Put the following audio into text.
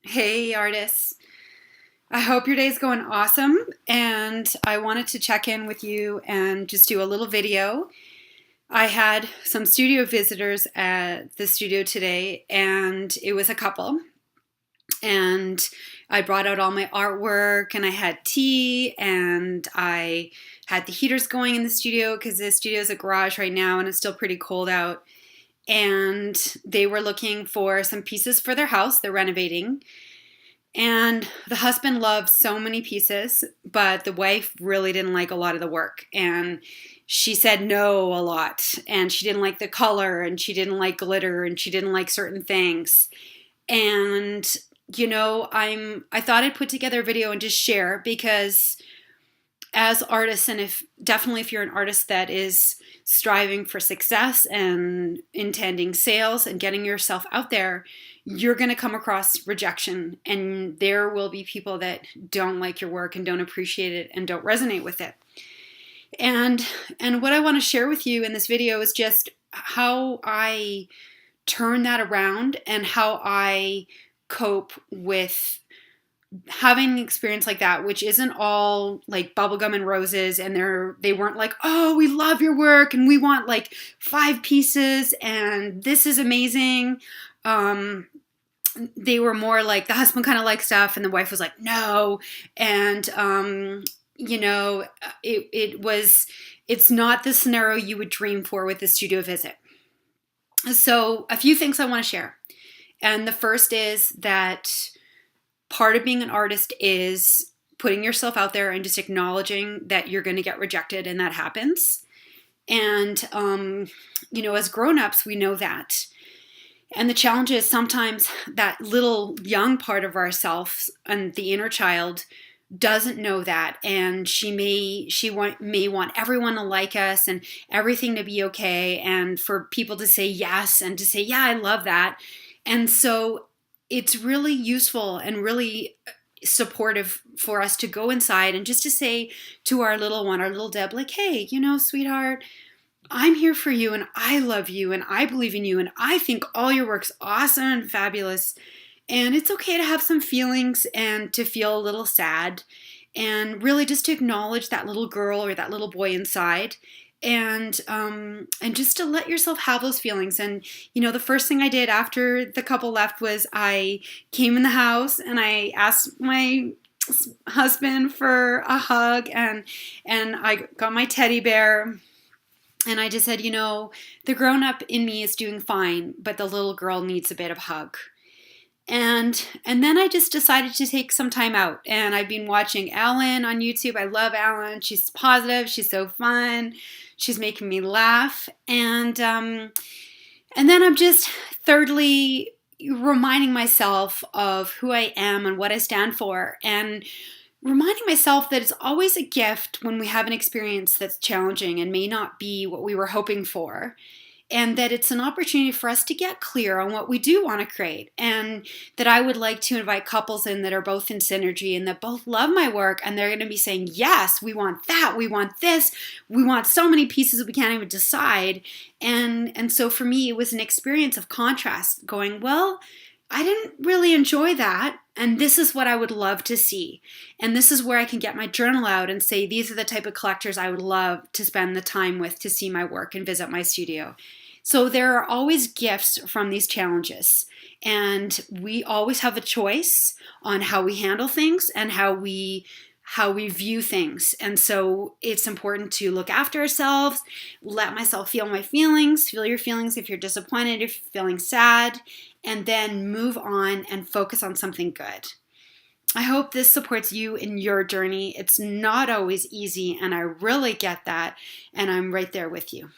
Hey, artists. I hope your day's going awesome. And I wanted to check in with you and just do a little video. I had some studio visitors at the studio today, and it was a couple. And I brought out all my artwork, and I had tea, and I had the heaters going in the studio because the studio is a garage right now and it's still pretty cold out. And they were looking for some pieces for their house. They're renovating. And the husband loved so many pieces, but the wife really didn't like a lot of the work. And she said no a lot. And she didn't like the color, and she didn't like glitter, and she didn't like certain things. And I thought I'd put together a video and just share, because as artists, and if you're an artist that is striving for success and intending sales and getting yourself out there, you're going to come across rejection, and there will be people that don't like your work and don't appreciate it and don't resonate with it. And what I want to share with you in this video is just how I turn that around and how I cope with having an experience like that, which isn't all like bubblegum and roses, and they weren't like, oh, we love your work and we want like 5 pieces and this is amazing. They were more like the husband kind of liked stuff and the wife was like, no. And it's not the scenario you would dream for with a studio visit. So a few things I want to share. And the first is that part of being an artist is putting yourself out there and just acknowledging that you're going to get rejected, and that happens. And, as grown-ups, we know that. And the challenge is sometimes that little young part of ourselves and the inner child doesn't know that, and she may want everyone to like us and everything to be okay, and for people to say yes and to say, yeah, I love that. And so it's really useful and really supportive for us to go inside and just to say to our little one, our little Deb, like, hey, sweetheart, I'm here for you, and I love you, and I believe in you, and I think all your work's awesome and fabulous. And it's okay to have some feelings and to feel a little sad, and really just to acknowledge that little girl or that little boy inside, and just to let yourself have those feelings. And the first thing I did after the couple left was I came in the house and I asked my husband for a hug, and I got my teddy bear. And I just said, the grown-up in me is doing fine, but the little girl needs a bit of hug. And then I just decided to take some time out. And I've been watching Ellen on YouTube. I love Ellen. She's positive. She's so fun. She's making me laugh. And then I'm just thirdly reminding myself of who I am and what I stand for, and reminding myself that it's always a gift when we have an experience that's challenging and may not be what we were hoping for, and that it's an opportunity for us to get clear on what we do want to create. And that I would like to invite couples in that are both in synergy and that both love my work, and they're going to be saying, yes, we want that, we want this, we want so many pieces we can't even decide. And so for me, it was an experience of contrast, going, well, I didn't really enjoy that, and this is what I would love to see. And this is where I can get my journal out and say, these are the type of collectors I would love to spend the time with to see my work and visit my studio. So there are always gifts from these challenges, and we always have a choice on how we handle things and how we view things. And so it's important to look after ourselves, let myself feel my feelings, feel your feelings if you're disappointed, if you're feeling sad, and then move on and focus on something good. I hope this supports you in your journey. It's not always easy, and I really get that, and I'm right there with you.